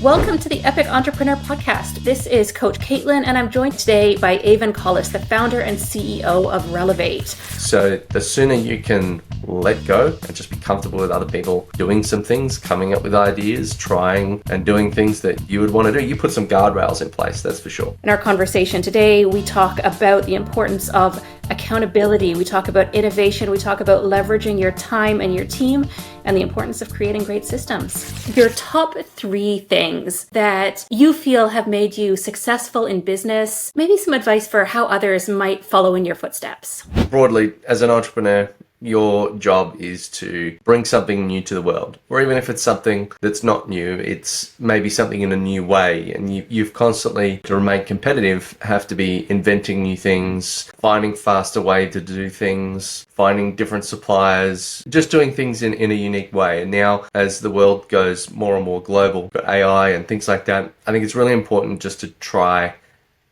Welcome to the Epic Entrepreneur Podcast. This is Coach Caitlin, and I'm joined today by Avon Collis, the founder and CEO of Relevate. So the sooner you can let go and just be comfortable with other people doing some things, coming up with ideas, trying and doing things that you would want to do, you put some guardrails in place, that's for sure. In our conversation today, we talk about the importance of accountability. We talk about innovation. We talk about leveraging your time and your team and the importance of creating great systems. Your top 3 things that you feel have made you successful in business, maybe some advice for how others might follow in your footsteps. Broadly, as an entrepreneur, your job is to bring something new to the world, or even if it's something that's not new, it's maybe something in a new way. And you've constantly, to remain competitive, have to be inventing new things, finding faster way to do things, finding different suppliers, just doing things in a unique way. And now, as the world goes more and more global, got AI and things like that, I think it's really important just to try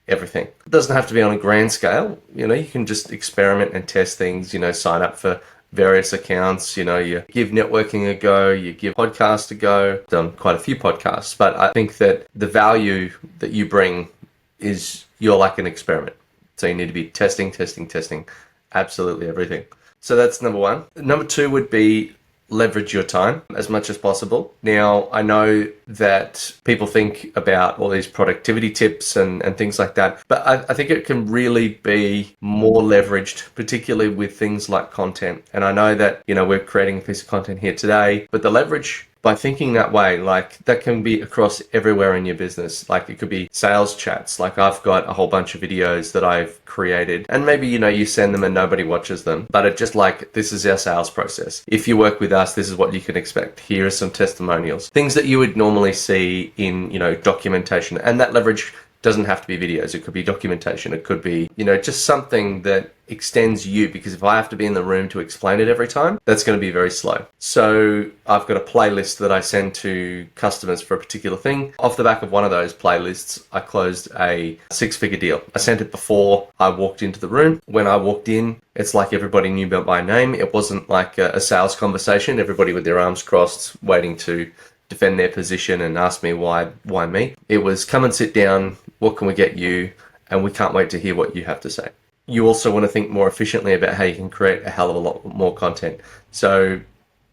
everything. It doesn't have to be on a grand scale. You can just experiment and test things, sign up for various accounts, you give networking a go, you give podcasts a go. Done quite a few podcasts, but I think that the value that you bring is you're like an experiment. So you need to be testing absolutely everything. So that's number 1. Number 2 would be leverage your time as much as possible. Now, I know that people think about all these productivity tips and things like that, but I think it can really be more leveraged, particularly with things like content. And I know that, we're creating a piece of content here today, but the leverage by thinking that way, that can be across everywhere in your business. It could be sales chats. I've got a whole bunch of videos that I've created, and maybe, you send them and nobody watches them, but it's just this is our sales process. If you work with us, this is what you can expect. Here are some testimonials, things that you would normally see in, documentation. And that leverage doesn't have to be videos. It could be documentation. It could be, just something that extends you, because if I have to be in the room to explain it every time, that's going to be very slow. So I've got a playlist that I send to customers for a particular thing. Off the back of one of those playlists, I closed a 6-figure deal. I sent it before I walked into the room. When I walked in, it's like everybody knew about my name. It wasn't like a sales conversation, everybody with their arms crossed, waiting to defend their position and ask me why me. It was, come and sit down, what can we get you? And we can't wait to hear what you have to say. You also want to think more efficiently about how you can create a hell of a lot more content. So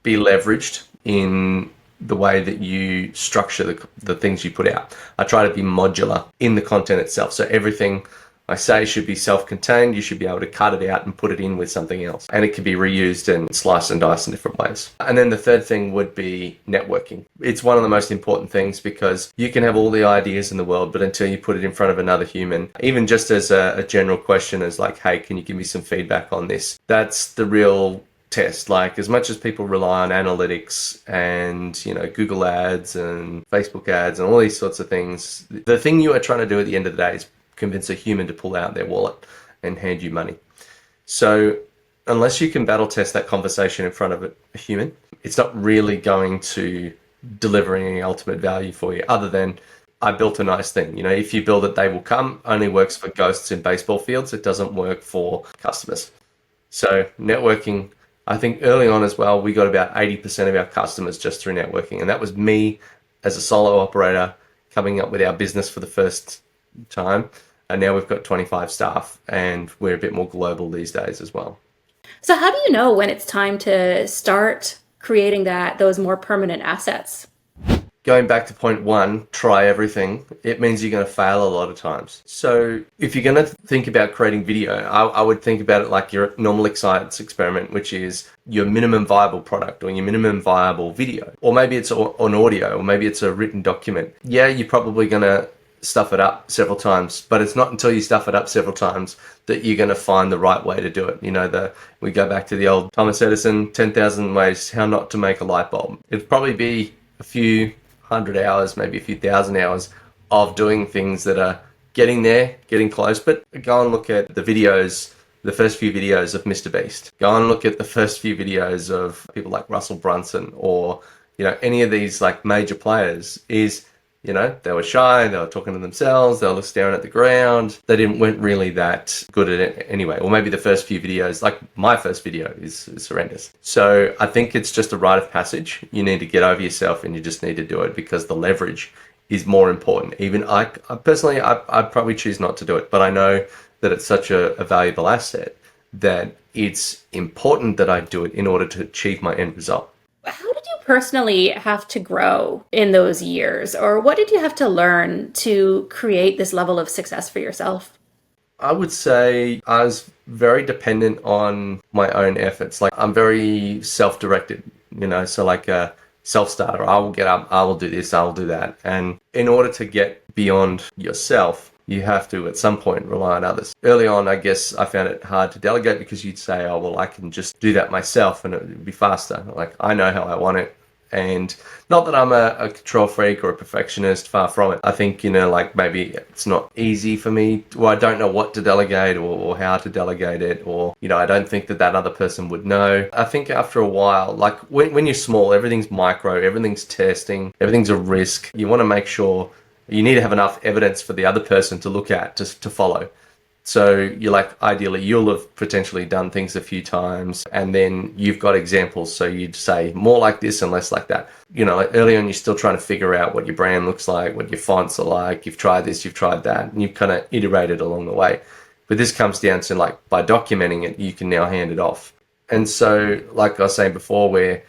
be leveraged in the way that you structure the things you put out. I try to be modular in the content itself. So everything I say should be self-contained. You should be able to cut it out and put it in with something else. And it can be reused and sliced and diced in different ways. And then the third thing would be networking. It's one of the most important things, because you can have all the ideas in the world, but until you put it in front of another human, even just as a general question is hey, can you give me some feedback on this? That's the real test. As much as people rely on analytics and, Google ads and Facebook ads and all these sorts of things, the thing you are trying to do at the end of the day is convince a human to pull out their wallet and hand you money. So unless you can battle test that conversation in front of a human, it's not really going to deliver any ultimate value for you, other than I built a nice thing. If you build it, they will come. Only works for ghosts in baseball fields. It doesn't work for customers. So networking, I think early on as well, we got about 80% of our customers just through networking. And that was me as a solo operator coming up with our business for the first time. And now we've got 25 staff, and we're a bit more global these days as well. So how do you know when it's time to start creating those more permanent assets? Going back to point 1, try everything. It means you're going to fail a lot of times. So if you're going to think about creating video, I would think about it like your normal science experiment, which is your minimum viable product or your minimum viable video. Or maybe it's on audio, or maybe it's a written document. Yeah, you're probably going to stuff it up several times, but it's not until you stuff it up several times that you're going to find the right way to do it. We go back to the old Thomas Edison, 10,000 ways how not to make a light bulb. It'd probably be a few hundred hours, maybe a few thousand hours of doing things that are getting there, getting close. But go and look at the videos, the first few videos of Mr. Beast. Go and look at the first few videos of people like Russell Brunson, or any of these major players. They were shy, they were talking to themselves, they were staring at the ground. They weren't really that good at it anyway. Or maybe the first few videos, like my first video is horrendous. So I think it's just a rite of passage. You need to get over yourself and you just need to do it, because the leverage is more important. Even I personally, I'd probably choose not to do it, but I know that it's such a valuable asset that it's important that I do it in order to achieve my end result. How did you personally have to grow in those years, or what did you have to learn to create this level of success for yourself? I would say I was very dependent on my own efforts. Like, I'm very self-directed, so like a self-starter. I will get up, I will do this, I will do that. And in order to get beyond yourself, you have to at some point rely on others. Early on, I guess I found it hard to delegate because you'd say, oh, well, I can just do that myself and it would be faster. Like, I know how I want it. And not that I'm a control freak or a perfectionist, far from it. I think, like maybe it's not easy for me. Well, I don't know what to delegate or how to delegate it, or, I don't think that other person would know. I think after a while, like when you're small, everything's micro, everything's testing, everything's a risk. You want to make sure you need to have enough evidence for the other person to look at, to follow. So you're like, ideally, you'll have potentially done things a few times and then you've got examples. So you'd say more like this and less like that. Like early on, you're still trying to figure out what your brand looks like, what your fonts are like. You've tried this, you've tried that, and you've kind of iterated along the way. But this comes down to, like, by documenting it, you can now hand it off. And so, like I was saying before, where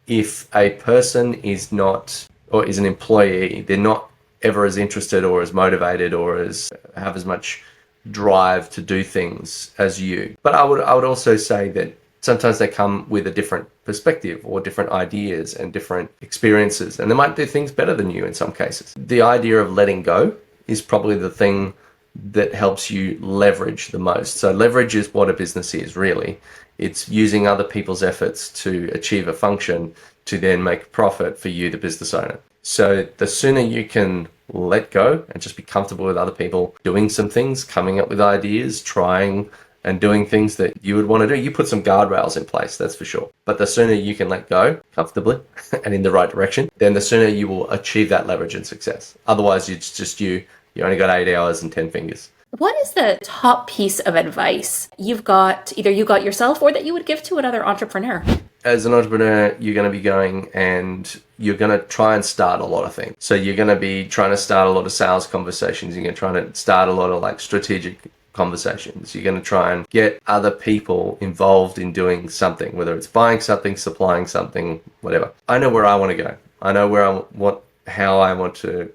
if a person is not, or is an employee, they're not ever as interested or as motivated or have as much drive to do things as you. But I would also say that sometimes they come with a different perspective or different ideas and different experiences, and they might do things better than you in some cases. The idea of letting go is probably the thing that helps you leverage the most. So leverage is what a business is, really. It's using other people's efforts to achieve a function to then make a profit for you, the business owner. So the sooner you can let go and just be comfortable with other people doing some things, coming up with ideas, trying and doing things that you would want to do, you put some guardrails in place, that's for sure. But the sooner you can let go comfortably and in the right direction, then the sooner you will achieve that leverage and success. Otherwise, it's just you only got 8 hours and 10 fingers. What is the top piece of advice you've got, either you got yourself or that you would give to another entrepreneur? As an entrepreneur, you're going to be going and you're going to try and start a lot of things. So you're going to be trying to start a lot of sales conversations. You're going to try to start a lot of like strategic conversations. You're going to try and get other people involved in doing something, whether it's buying something, supplying something, whatever. I know where I want to go. I know how I want to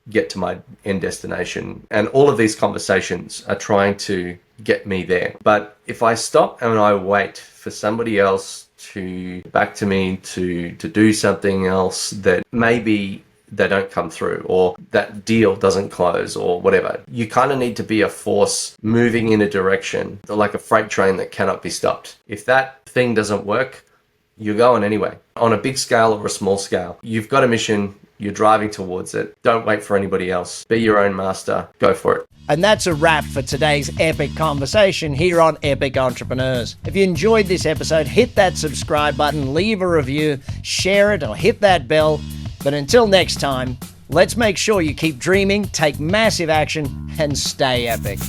get to my end destination. And all of these conversations are trying to get me there. But if I stop and I wait for somebody else to back to me to do something else, that maybe they don't come through or that deal doesn't close or whatever, you kind of need to be a force moving in a direction, like a freight train that cannot be stopped. If that thing doesn't work, you're going anyway. On a big scale or a small scale, you've got a mission, you're driving towards it. Don't wait for anybody else. Be your own master. Go for it. And that's a wrap for today's epic conversation here on Epic Entrepreneurs. If you enjoyed this episode, hit that subscribe button, leave a review, share it, or hit that bell. But until next time, let's make sure you keep dreaming, take massive action, and stay epic.